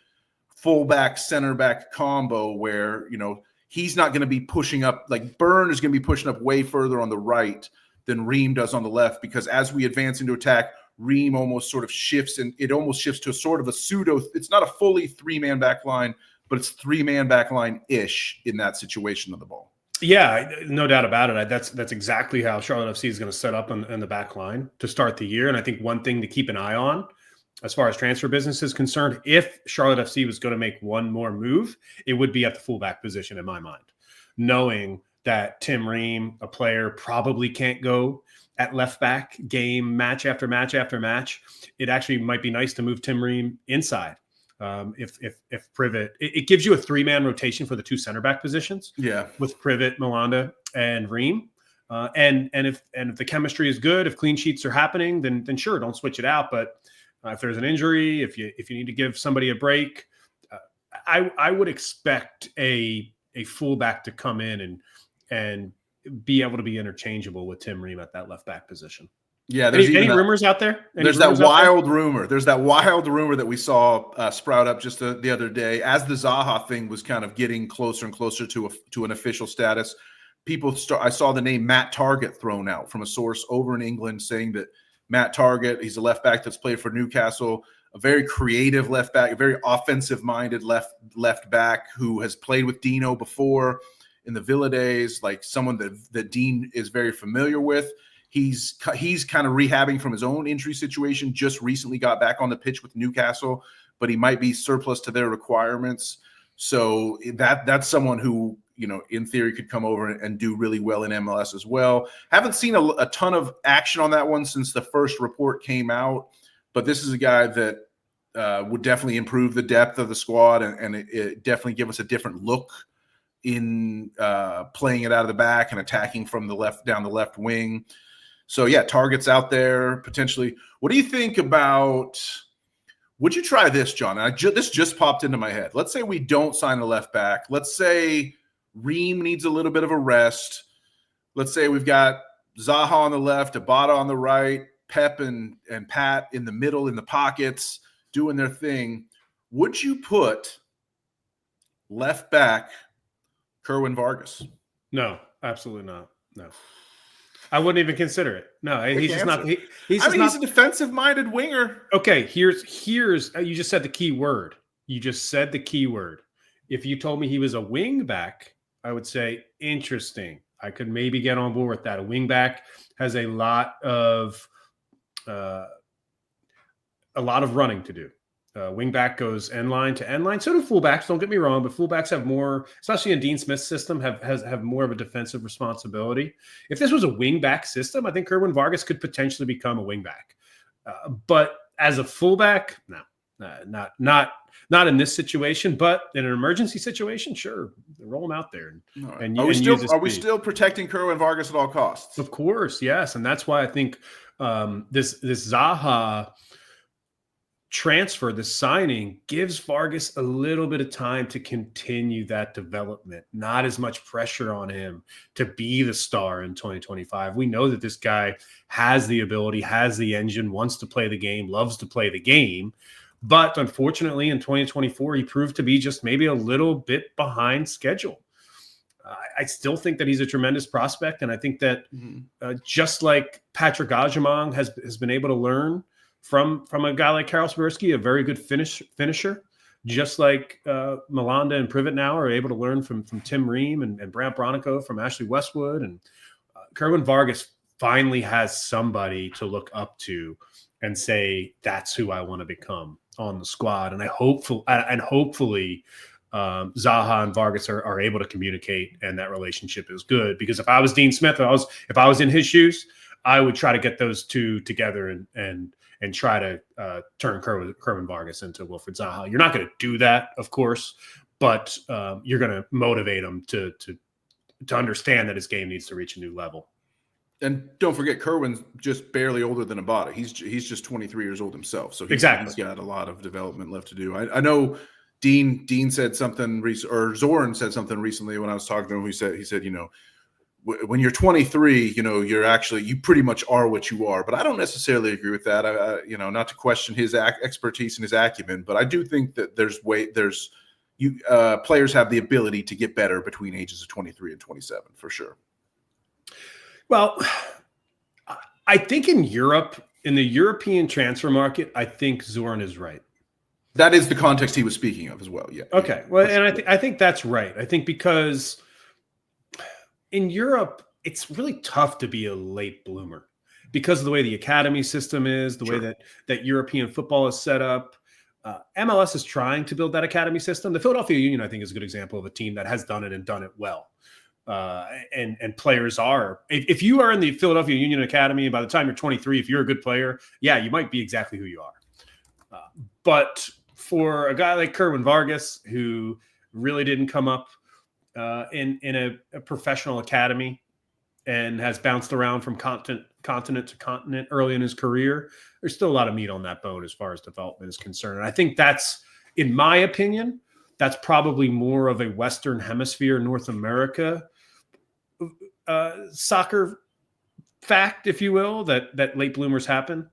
fullback center back combo, where, you know, he's not going to be pushing up, like Byrne is going to be pushing up way further on the right than Ream does on the left, because as we advance into attack, Ream almost sort of shifts, and it almost shifts to a sort of a pseudo, it's not a fully 3-man back line, but it's 3-man back line-ish in that situation of the ball. Yeah, no doubt about it. That's exactly how Charlotte FC is going to set up in the back line to start the year. And I think one thing to keep an eye on as far as transfer business is concerned. If Charlotte FC was going to make one more move, it would be at the fullback position in my mind, knowing that Tim Ream, a player, probably can't go at left back game match after match after match. It actually might be nice to move Tim Ream inside. If Privet, it gives you a 3-man rotation for the 2 center back positions. Yeah, with Privet, Malanda, and Ream. And if the chemistry is good, if clean sheets are happening, then sure, don't switch it out. But if there's an injury, if you need to give somebody a break, I would expect a fullback to come in and be able to be interchangeable with Tim Ream at that left back position. Yeah, there's any rumors out there? There's that wild rumor. There's that wild rumor that we saw sprout up just the other day as the Zaha thing was kind of getting closer and closer to an official status. I saw the name Matt Targett thrown out from a source over in England saying that Matt Targett, he's a left back that's played for Newcastle, a very creative left back, a very offensive-minded left back who has played with Dino before in the Villa days, like someone that Dean is very familiar with. He's kind of rehabbing from his own injury situation, just recently got back on the pitch with Newcastle, but he might be surplus to their requirements. So that's someone who, in theory could come over and do really well in MLS as well. Haven't seen a ton of action on that one since the first report came out, but this is a guy that would definitely improve the depth of the squad and it definitely give us a different look in playing it out of the back and attacking from the left down the left wing. So yeah, Target's out there potentially. What do you think about? Would you try this, John? This just popped into my head. Let's say we don't sign a left back. Let's say Ream needs a little bit of a rest. Let's say we've got Zaha on the left, Abada on the right, Pep and Pat in the middle in the pockets doing their thing. Would you put left back Kerwin Vargas? No, absolutely not. No. I wouldn't even consider it. No, he's just not. He's a defensive-minded winger. Okay, here's. You just said the key word. If you told me he was a wing back, I would say interesting. I could maybe get on board with that. A wing back has a lot of running to do. Wing back goes end line to end line. So do fullbacks. Don't get me wrong, but fullbacks have more, especially in Dean Smith's system, have more of a defensive responsibility. If this was a wing back system, I think Kerwin Vargas could potentially become a wing back. But as a fullback, no, not in this situation. But in an emergency situation, sure, roll him out there. And are we still protecting Kerwin Vargas at all costs? Of course, yes, and that's why I think this Zaha transfer, the signing, gives Vargas a little bit of time to continue that development. Not as much pressure on him to be the star in 2025. We know that this guy has the ability, has the engine, wants to play the game, loves to play the game. But unfortunately, in 2024, he proved to be just maybe a little bit behind schedule. I still think that he's a tremendous prospect. And I think that just like Patrick Agyemang has been able to learn from a guy like Karol Swiderski, a very good finisher, just like Malanda and Privet now are able to learn from Tim Ream and Brant Bronico from Ashley Westwood. And Kerwin Vargas finally has somebody to look up to and say, that's who I want to become on the squad. And hopefully Zaha and Vargas are able to communicate and that relationship is good. Because if I was Dean Smith, if I was in his shoes, I would try to get those two together and try to turn Kerwin Vargas into Wilfried Zaha. You're not going to do that, of course, but you're going to motivate him to understand that his game needs to reach a new level. And don't forget, Kerwin's just barely older than Abada. He's just 23 years old himself, so he's got a lot of development left to do. I know Dean said something or Zoran said something recently when I was talking to him. He said, when you're 23, you pretty much are what you are. But I don't necessarily agree with that. Not to question his expertise and his acumen, but I do think that players have the ability to get better between ages of 23 and 27 for sure. Well, I think in Europe, in the European transfer market, I think Zoran is right. That is the context he was speaking of as well. Yeah. Okay. Well, and I think that's right. I think because in Europe, it's really tough to be a late bloomer. because of the way the academy system is, the way that European football is set up. MLS is trying to build that academy system. The Philadelphia Union, I think, is a good example of a team that has done it and done it well. And players are, if you are in the Philadelphia Union Academy, by the time you're 23, if you're a good player, yeah, you might be exactly who you are. But for a guy like Kerwin Vargas, who really didn't come up in a professional academy and has bounced around from continent to continent early in his career, there's still a lot of meat on that bone as far as development is concerned. And I think that's, in my opinion, that's probably more of a Western Hemisphere, North America soccer fact, if you will, that late bloomers happen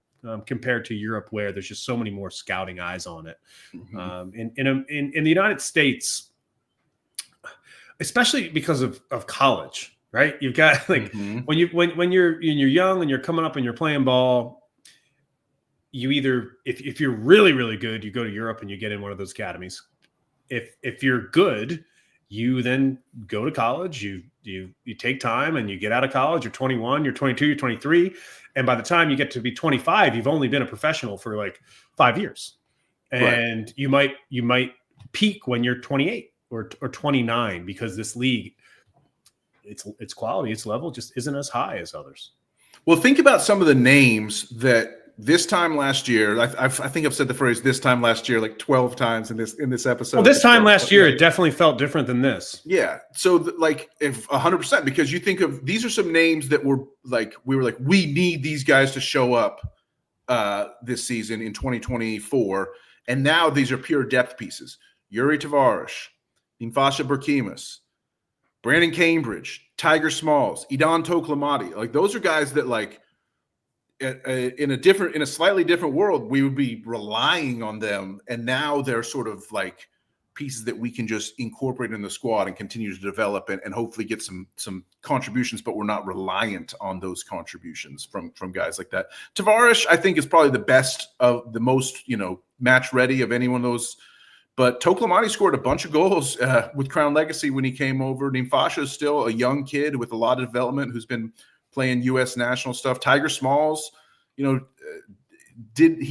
compared to Europe, where there's just so many more scouting eyes on it. In the United States, especially because of college, right? You've got like when you're young and you're coming up and you're playing ball, you either if you're really, really good, you go to Europe and you get in one of those academies. If you're good, you then go to college, you take time and you get out of college. You're 21, you're 22, you're 23. And by the time you get to be 25, you've only been a professional for like 5 years. And you might peak when you're 28 or 29, because this league, its quality, its level just isn't as high as others. Well, think about some of the names that this time last year, I think I've said the phrase "this time last year" like 12 times in this episode. Well, this time last year, it definitely felt different than this. Yeah. So like if 100%, because you think of, these are some names that were like, we need these guys to show up this season in 2024. And now these are pure depth pieces. Yuri Tavares, Nimfasha Burkimas, Brandon Cambridge, Tiger Smalls, Idan Toklamati. Like, those are guys that, like, in a slightly different world, we would be relying on them, and now they're sort of like pieces that we can just incorporate in the squad and continue to develop and hopefully get some contributions, but we're not reliant on those contributions from guys like that. Tavares, I think, is probably the best of the most, match ready of any one of those. But Toklamati scored a bunch of goals with Crown Legacy when he came over. Nimfasha is still a young kid with a lot of development who's been playing U.S. national stuff. Tiger Smalls, he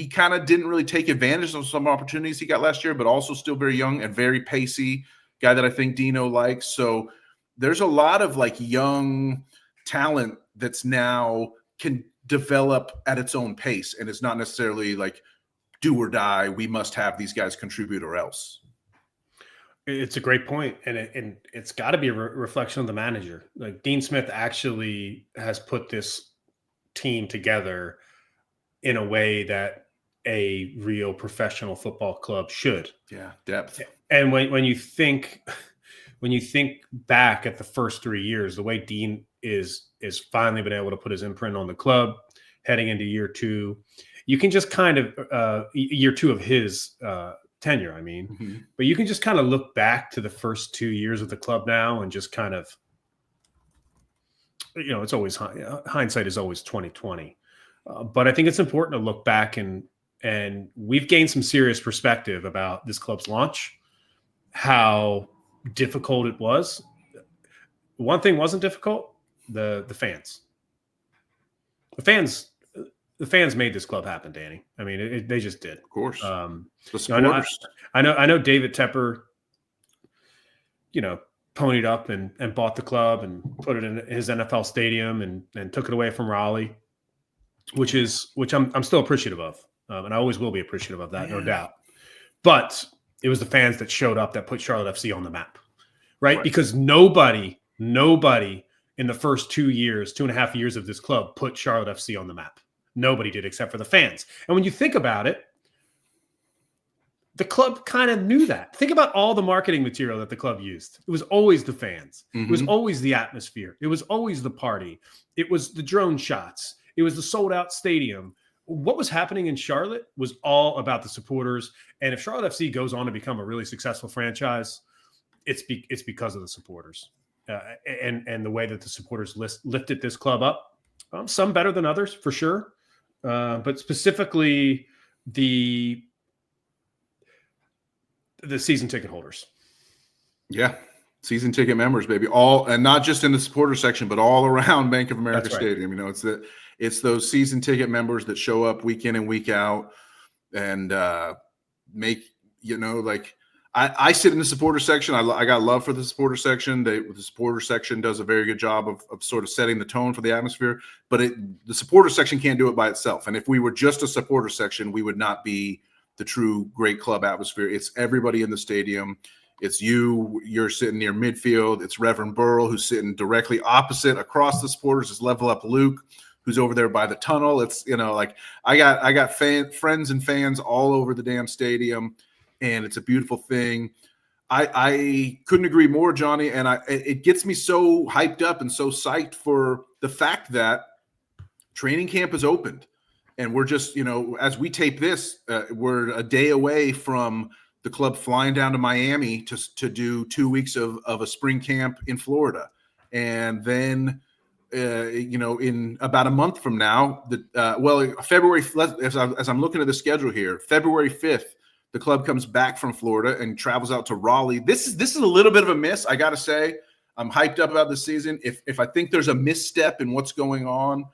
kind of didn't really take advantage of some opportunities he got last year, but also still very young and very pacey guy that I think Dino likes. So there's a lot of like young talent that's now can develop at its own pace, and it's not necessarily like do or die. We must have these guys contribute or else. It's a great point, and it's got to be a reflection of the manager. Like, Dean Smith actually has put this team together in a way that a real professional football club should. Yeah, depth. And when you think back at the first 3 years, the way Dean is finally been able to put his imprint on the club, heading into year two, you can just kind of year two of his tenure, but you can just kind of look back to the first 2 years of the club now and just kind of, it's always hindsight is always 2020. But I think it's important to look back and we've gained some serious perspective about this club's launch, how difficult it was. One thing wasn't difficult: the fans. The fans made this club happen, Danny. They just did. Of course. The supporters. I know David Tepper, ponied up and bought the club and put it in his NFL stadium and took it away from Raleigh, which I'm still appreciative of. And I always will be appreciative of that, no doubt. But it was the fans that showed up that put Charlotte FC on the map, right? Because nobody in the first 2.5 years of this club put Charlotte FC on the map. Nobody did except for the fans. And when you think about it, the club kind of knew that. Think about all the marketing material that the club used. It was always the fans. It was always the atmosphere. It was always the party. It was the drone shots. It was the sold-out stadium. What was happening in Charlotte was all about the supporters. And if Charlotte FC goes on to become a really successful franchise, it's because of the supporters and the way that the supporters lifted this club up. Some better than others, for sure. But specifically the season ticket holders. Yeah. Season ticket members, baby. All, and not just in the supporter section, but all around Bank of America That's right. Stadium. It's those season ticket members that show up week in and week out and make, like I sit in the supporter section. I got love for the supporter section. The supporter section does a very good job of sort of setting the tone for the atmosphere, but the supporter section can't do it by itself. And if we were just a supporter section, we would not be the true great club atmosphere. It's everybody in the stadium. It's you're sitting near midfield. It's Reverend Burrell, who's sitting directly opposite across the supporters. It's Level Up Luke, who's over there by the tunnel. It's, like I got friends and fans all over the damn stadium, and it's a beautiful thing. I couldn't agree more, Johnny. And it gets me so hyped up and so psyched for the fact that training camp is opened. And we're just, as we tape this, we're a day away from the club flying down to Miami to do 2 weeks of a spring camp in Florida. And then, in about a month from now, February, as I'm looking at the schedule here, February 5th, the club comes back from Florida and travels out to Raleigh. This is a little bit of a miss, I got to say. I'm hyped up about this season. If I think there's a misstep in what's going on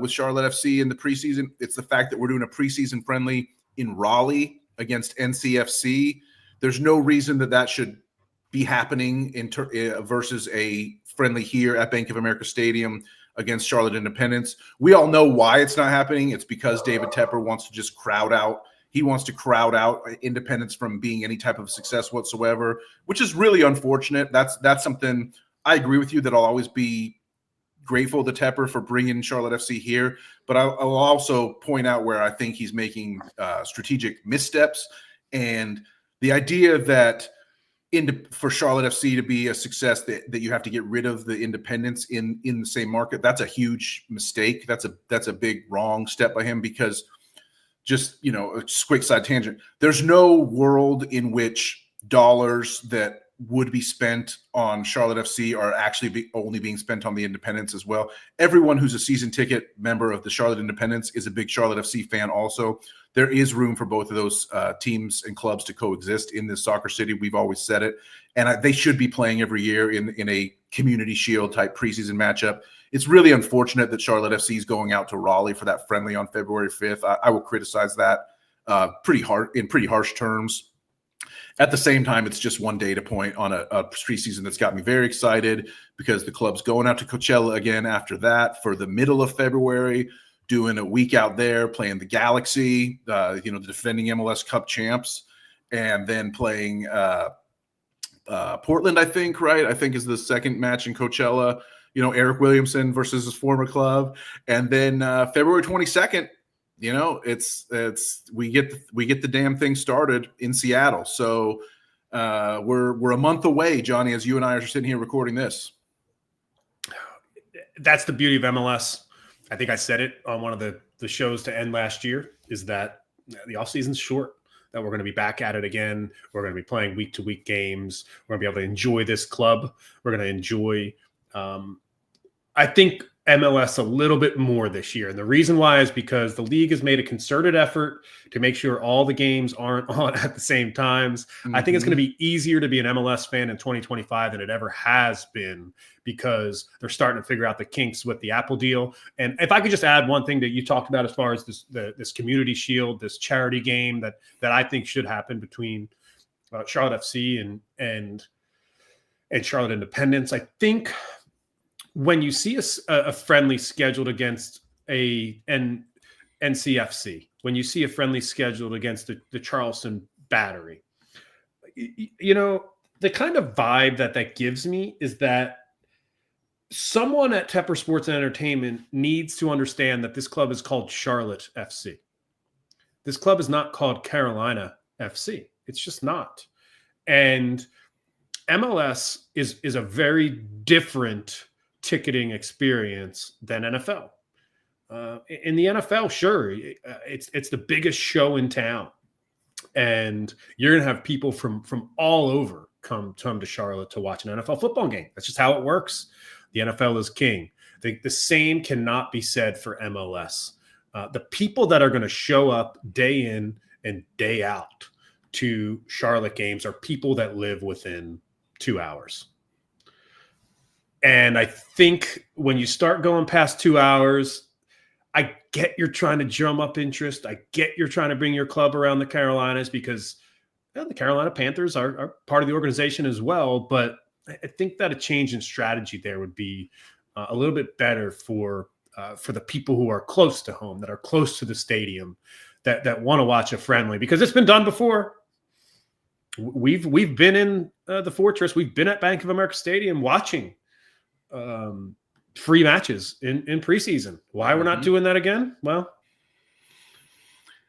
with Charlotte FC in the preseason, it's the fact that we're doing a preseason friendly in Raleigh against NCFC. There's no reason that should be happening versus a friendly here at Bank of America Stadium against Charlotte Independence. We all know why it's not happening. It's because David Tepper wants to just crowd out. He wants to crowd out Independence from being any type of success whatsoever, which is really unfortunate. That's something I agree with you that I'll always be grateful to Tepper for bringing Charlotte FC here, but I'll also point out where I think he's making strategic missteps. And the idea that for Charlotte FC to be a success, that you have to get rid of the independents in the same market, that's a huge mistake. That's a big wrong step by him, because just, a quick side tangent, there's no world in which dollars that would be spent on Charlotte FC are actually only being spent on the Independents as well. Everyone who's a season ticket member of the Charlotte Independents is a big Charlotte FC fan also. There is room for both of those teams and clubs to coexist in this soccer city. We've always said it. And they should be playing every year in a Community Shield type preseason matchup. It's really unfortunate that Charlotte FC is going out to Raleigh for that friendly on February 5th. I will criticize that pretty harsh terms. At the same time, it's just one data point on a preseason that's got me very excited, because the club's going out to Coachella again after that for the middle of February, doing a week out there, playing the Galaxy, the defending MLS Cup champs, and then playing Portland, I think, right? I think is the second match in Coachella, Eric Williamson versus his former club. And then February 22nd, we get the damn thing started in Seattle. So we're a month away, Johnny, as you and I are sitting here recording this. That's the beauty of MLS. I think I said it on one of the shows to end last year, is that the offseason's short, that we're going to be back at it again. We're going to be playing week-to-week games. We're going to be able to enjoy this club. We're going to enjoy, I think, MLS a little bit more this year. And the reason why is because the league has made a concerted effort to make sure all the games aren't on at the same times. Mm-hmm. I think it's going to be easier to be an MLS fan in 2025 than it ever has been, because they're starting to figure out the kinks with the Apple deal. And if I could just add one thing that you talked about as far as this Community Shield, this charity game that I think should happen between Charlotte FC and Charlotte Independence. I think when you see a friendly scheduled against an NCFC, when you see a friendly scheduled against the Charleston Battery, the kind of vibe that gives me is that someone at Tepper Sports and Entertainment needs to understand that this club is called Charlotte FC. This club is not called Carolina FC. It's just not. And MLS is a very different ticketing experience than NFL. In the NFL, sure, it's the biggest show in town, and you're gonna have people from all over come to Charlotte to watch an NFL football game. That's just how it works. The NFL is king. The same cannot be said for MLS. The people that are going to show up day in and day out to Charlotte games are people that live within 2 hours. And I think when you start going past 2 hours, I get you're trying to drum up interest. I get you're trying to bring your club around the Carolinas because the Carolina Panthers are part of the organization as well. But I think that a change in strategy there would be a little bit better for the people who are close to home, that are close to the stadium, that want to watch a friendly, because it's been done before. We've been in the Fortress. We've been at Bank of America Stadium watching free matches in preseason. Why we're not doing that again? Well,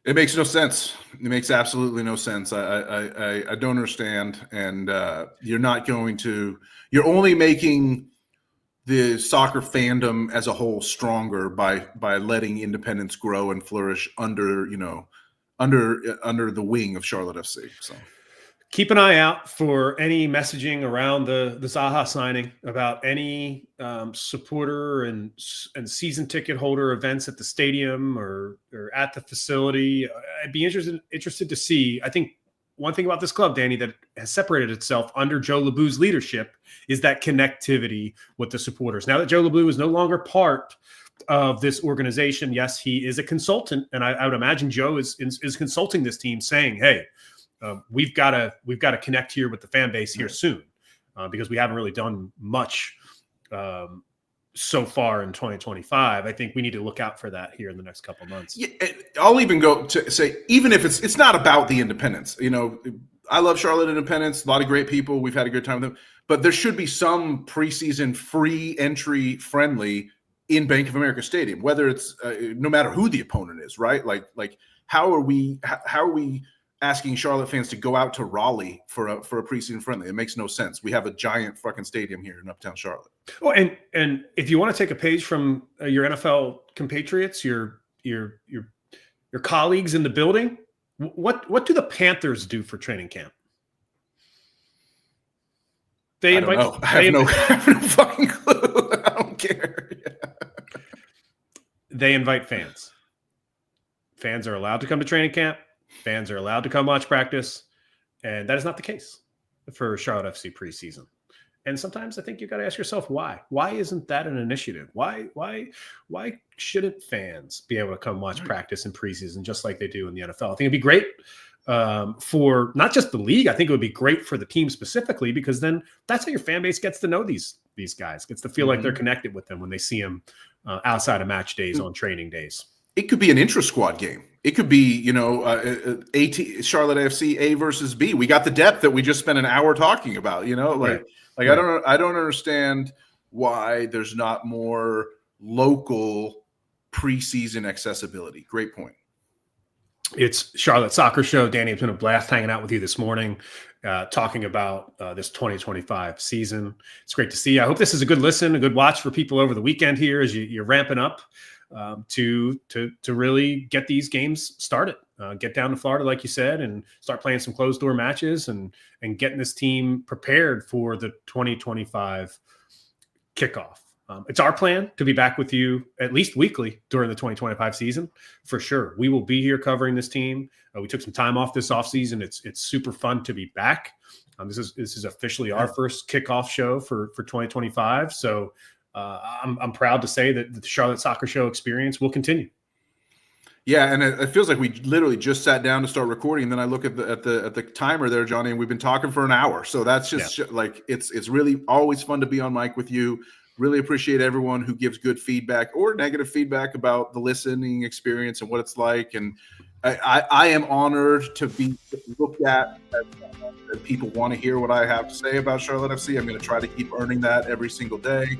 it makes no sense. It makes absolutely no sense. I don't understand. And you're only making the soccer fandom as a whole stronger by letting independence grow and flourish under the wing of Charlotte FC. So keep an eye out for any messaging around the Zaha signing, about any supporter and season ticket holder events at the stadium or at the facility. I'd be interested to see. I think one thing about this club, Danny, that has separated itself under Joe LeBou's leadership is that connectivity with the supporters. Now that Joe LeBou is no longer part of this organization, yes, he is a consultant, and I would imagine Joe is consulting this team, saying, "Hey, we've got to connect here with the fan base here soon, because we haven't really done much so far in 2025. I think we need to look out for that here in the next couple of months." Yeah, I'll even go to say, even if it's not about the independents. I love Charlotte Independence, a lot of great people. We've had a good time with them, but there should be some preseason free entry friendly in Bank of America Stadium, whether it's no matter who the opponent is, right? Like how are we asking Charlotte fans to go out to Raleigh for a preseason friendly? It makes no sense. We have a giant fucking stadium here in Uptown Charlotte. Oh, and if you want to take a page from your NFL compatriots, your colleagues in the building, what do the Panthers do for training camp? They invite. I have no fucking clue. I don't care. They invite fans. Fans are allowed to come to training camp. Fans are allowed to come watch practice, and that is not the case for Charlotte FC preseason. And sometimes I think you got to ask yourself why. Why isn't that an initiative? Why shouldn't fans be able to come watch practice in preseason just like they do in the NFL? I think it'd be great for not just the league. I think it would be great for the team specifically, because then that's how your fan base gets to know these guys, gets to feel like they're connected with them when they see them outside of match days, on training days. It could be an intra-squad game. It could be, Charlotte AFC A versus B. We got the depth that we just spent an hour talking about. Right. I don't understand why there's not more local preseason accessibility. Great point. It's Charlotte Soccer Show. Danny, it's been a blast hanging out with you this morning, talking about this 2025 season. It's great to see you. I hope this is a good listen, a good watch for people over the weekend here as you're ramping up to really get these games started. Get down to Florida, like you said, and start playing some closed door matches and getting this team prepared for the 2025 kickoff. It's our plan to be back with you at least weekly during the 2025 season, for sure. We will be here covering this team. We took some time off this offseason. It's super fun to be back. This is officially our first kickoff show for 2025. So I'm proud to say that the Charlotte Soccer Show experience will continue. Yeah, and it feels like we literally just sat down to start recording, and then I look at the timer there, Johnny, and we've been talking for an hour. So that's just like it's really always fun to be on mic with you. Really appreciate everyone who gives good feedback or negative feedback about the listening experience and what it's like. And I am honored to be looked at as people want to hear what I have to say about Charlotte FC. I'm going to try to keep earning that every single day.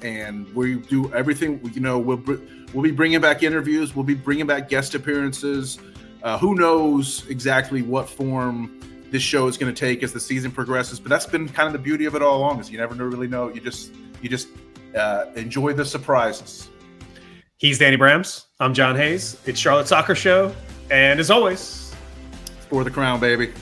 And we do everything, we'll be bringing back interviews. We'll be bringing back guest appearances. Who knows exactly what form this show is going to take as the season progresses, but that's been kind of the beauty of it all along, is you never really know. You just enjoy the surprises. He's Danny Brams. I'm John Hayes. It's Charlotte Soccer Show. And as always, for the crown, baby.